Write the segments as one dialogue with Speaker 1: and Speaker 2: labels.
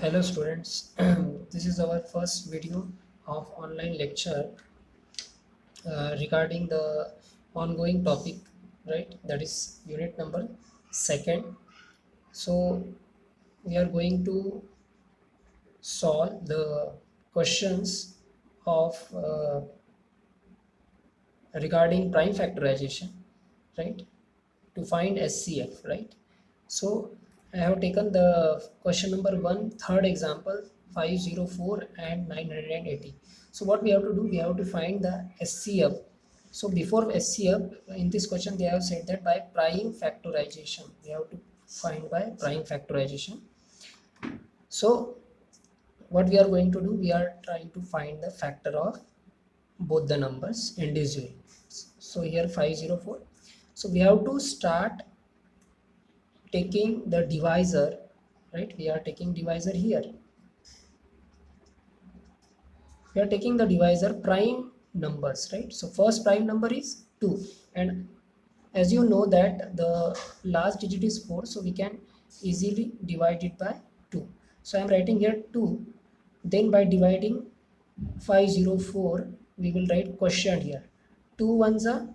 Speaker 1: Hello students, this is our first video of online lecture regarding the ongoing topic, right? That is unit number second. So we are going to solve the questions of regarding prime factorization, right? To find SCF, right? So I have taken the question number one, third example, 504 and 980. So what we have to do, we have to find the SCF. So before SCF, in this question they have said that by prime factorization, we have to find by prime factorization. So what we are going to do, we are trying to find the factor of both the numbers individually. So here 504. So we have to start taking the divisor, right? We are taking divisor here. We are taking the divisor prime numbers, right? So first prime number is 2, and as you know that the last digit is 4, so we can easily divide it by 2. So I am writing here 2, then by dividing 504 we will write quotient here. 2 ones are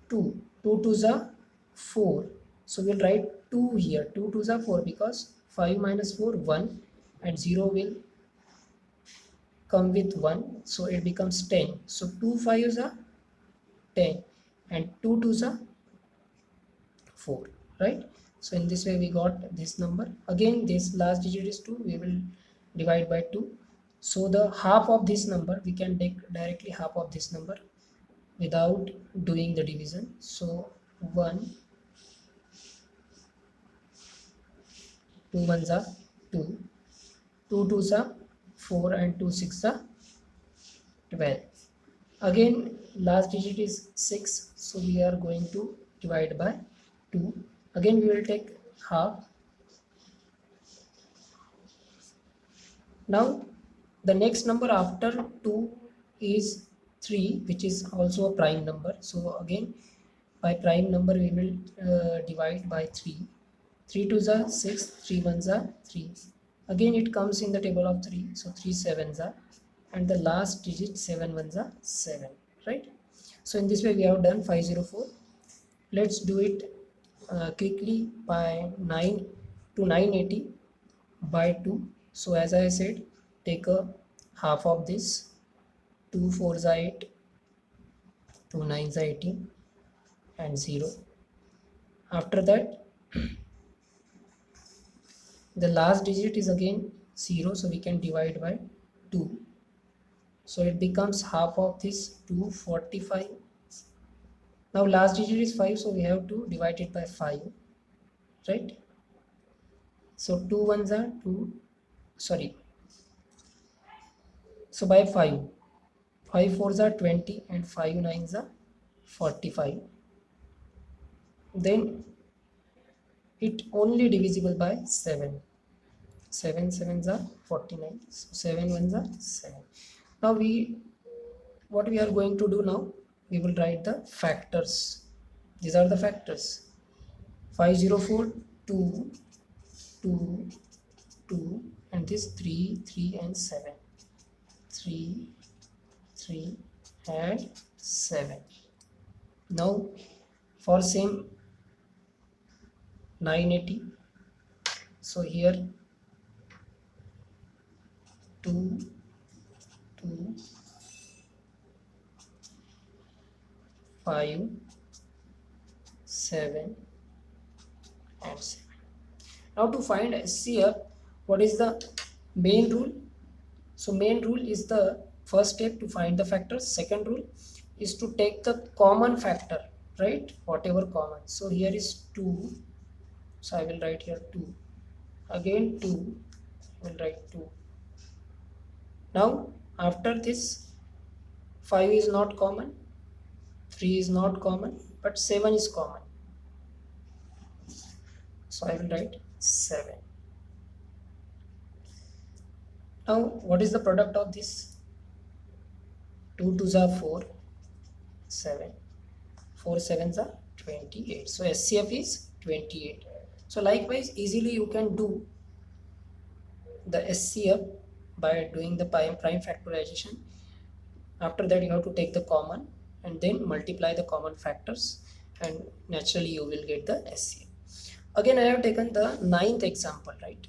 Speaker 1: 2, 2 twos are 4, so we'll write 2 here. 2 twos are 4 because 5 minus 4 1, and 0 will come with 1, so it becomes 10. So 2 5s are 10 and 2 twos are 4, right? So in this way we got this number. Again this last digit is 2, we will divide by 2. So the half of this number, we can take directly half of this number without doing the division. So 1, 2 ones are 2, 2 twos are 4, and 2 6 are 12. Again last digit is 6, so we are going to divide by 2. Again we will take half. Now the next number after 2 is 3, which is also a prime number. So again by prime number we will divide by 3. 3 twos are 6, 3 ones are 3. Again it comes in the table of 3, so 3 sevens are, and the last digit 7 ones are 7, right? So in this way we have done 504. Let's do it quickly by 9 to 980 by 2. So as I said, take a half of this. 2 4s are 8, 2 9s are 18, and 0. After that the last digit is again 0, so we can divide by 2. So it becomes half of this 245. Now last digit is 5, so we have to divide it by 5, right? So 2 ones are 2, sorry, so by 5, 5 fours are 20, and 5 nines are 45. Then it only divisible by 7. 7 sevens are 49, so 7 ones are 7. Now what we are going to do now, we will write the factors. These are the factors. 504, 2, 2, 2, and this 3, 3 and 7. 3, 3 and 7. Now for same 980, so here 2, 2, 5, 7 and 7. Now to find SCF, what is the main rule? So main rule is the first step to find the factors. Second rule is to take the common factor, right? Whatever common. So here is 2, so I will write here 2. Again 2, I will write 2. Now after this 5 is not common, 3 is not common, but 7 is common. So I will write 7. Now what is the product of this? 2 twos are 4, 7. 4 sevens are 28. So SCF is 28. So likewise easily you can do the SCF by doing the prime factorization. After that you have to take the common and then multiply the common factors, and naturally you will get the SCF. Again, I have taken the ninth example, right?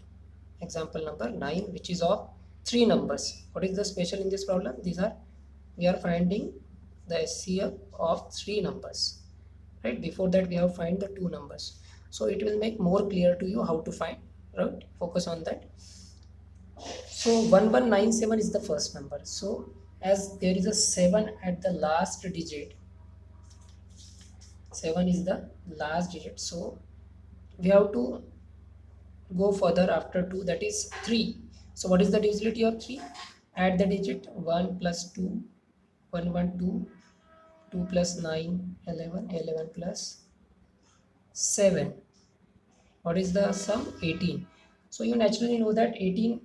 Speaker 1: Example number 9, which is of 3 numbers. What is the special in this problem? We are finding the SCF of 3 numbers, right? Before that we have find the 2 numbers, so it will make more clear to you how to find, right? Focus on that. So 1197 is the first number. So as there is a 7 at the last digit, 7 is the last digit, so we have to go further after 2, that is 3. So what is the divisibility of 3? Add the digit 1 plus 2, 1 1 2, 2 plus 9 11, 11 plus 7. What is the sum? 18. So you naturally know that 18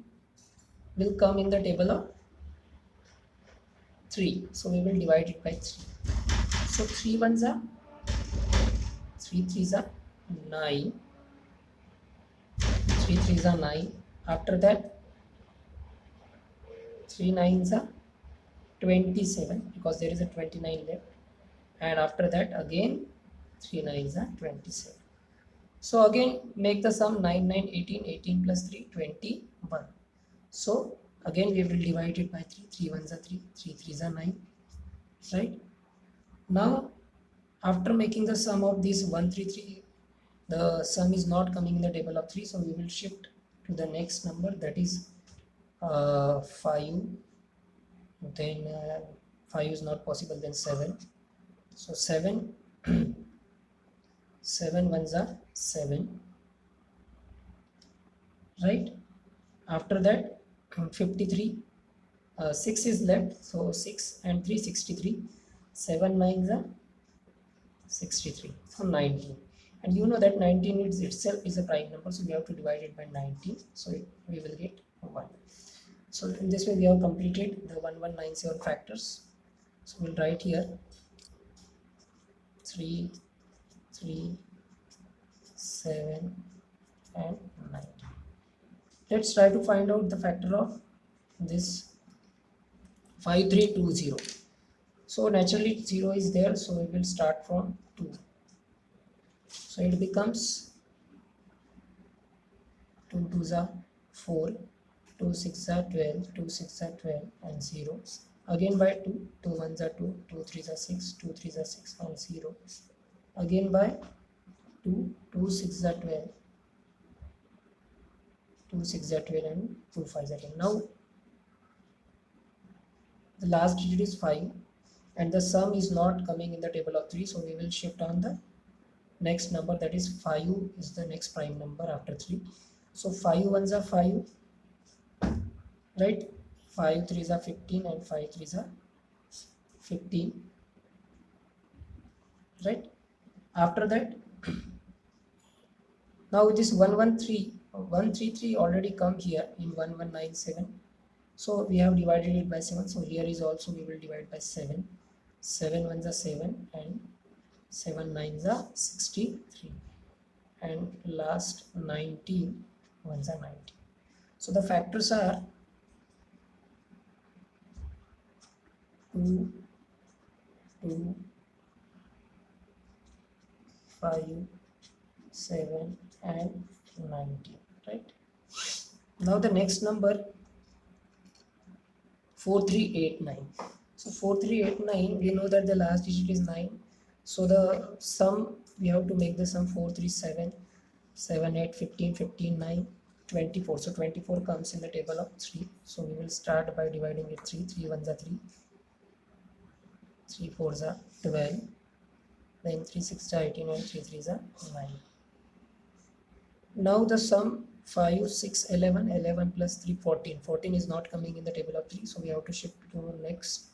Speaker 1: will come in the table of 3, so we will divide it by 3. So 3 ones are 3 threes are 9, 3 threes are 9. After that 3 nines are 27, because there is a 29 left, and after that again 3 nines are 27. So again make the sum 9 9 18, 18 plus 3 21. So again we will divide it by 3, 3 ones are 3, 3 threes are 9, right? Now after making the sum of these 133, the sum is not coming in the table of 3, so we will shift to the next number, that is 5. Then 5 is not possible, then 7. So 7 7 ones are 7, right? After that 53, 6 is left, so 6 and 3 63, 7 nines are 63, so 19. And you know that 19 is itself is a prime number, so we have to divide it by 19, so we will get 1. So in this way we have completed the 1197 factors. So we'll write here 3 3 7 and 9. Let's try to find out the factor of this 5320. So naturally 0 is there, so we will start from 2. So it becomes 2 2s are 4, 2 6s are 12, 2 6s are 12 and 0. Again by 2, 2 1s are 2, 2 3s are 6, 2 3s are 6 and 0. Again by 2, 2 6s are 12, 2 6s are 12 and 2 5s are 10. Now the last digit is 5 and the sum is not coming in the table of 3, so we will shift on the next number, that is 5 is the next prime number after 3. So 5 ones are 5, right? 5 threes are 15 and 5 threes are 15, right? After that now this 133 already come here in 1197, so we have divided it by 7, so here is also we will divide by 7. 7 ones are 7 and 7 nines are 63, and last 19 ones are 90. So the factors are 2 2 5 7 and 90, right? Now the next number 4389. So 4389, we know that the last digit is 9, so the sum we have to make the sum 437 7 8 15 15 9 24. So 24 comes in the table of 3, so we will start by dividing it 3. 3 ones are 3, 3 fours are 12, then 3 6 are 18 and 3 3s are 9. Now the sum 5 6 11, 11 plus 3 14. 14 is not coming in the table of 3, so we have to shift to next.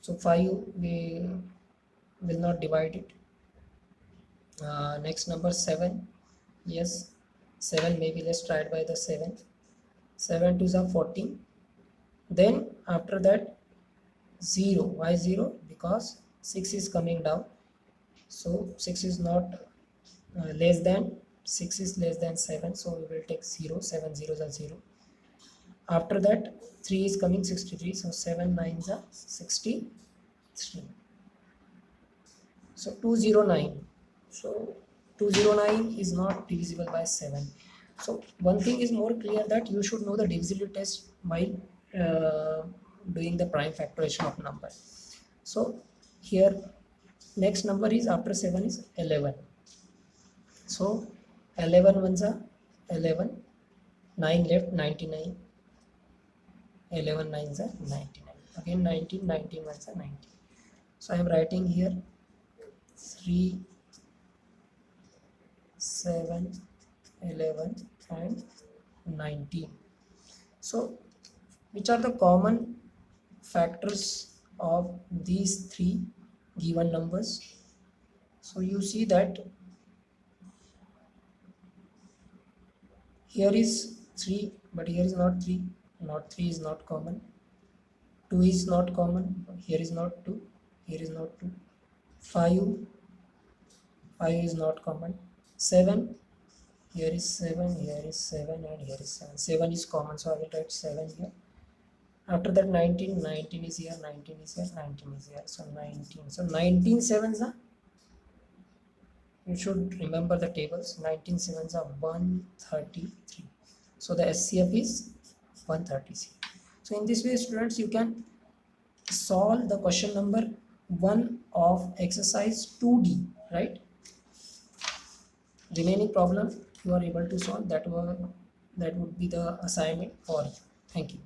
Speaker 1: So 5 we will not divide it. Next number 7, yes 7, maybe let's try it by the 7. 7 2s are 14. Then after that 0. Why 0? Because 6 is coming down, so 6 is not less than 6 is less than 7, so we will take 0. 7 zeros are 0. After that 3 is coming 63, so 7 nines are 63. So 209, so 209 is not divisible by 7. So one thing is more clear, that you should know the divisibility test while doing the prime factorization of number. So here next number is after 7 is 11. So 11 ones are 11, 9 left, 99, 11 nines are 99, again 19, 19 ones are 90. So I am writing here 3, 7, 11 and 19. So which are the common factors of these three given numbers? So you see that here is 3, but here is not 3, not 3 is not common, 2 is not common, here is not 2, here is not 2, 5 is not common, 7, here is 7, here is 7 and here is 7, 7 is common, so I will write 7 here. After that 19, 19 is here, 19 is here, 19 is here, so 19, so 19 sevens are, you should remember the tables, 19 sevens are 133, so the SCF is 133. So in this way students, you can solve the question number 1 of exercise 2D, right? Remaining problem you are able to solve, that would be the assignment for you. Thank you.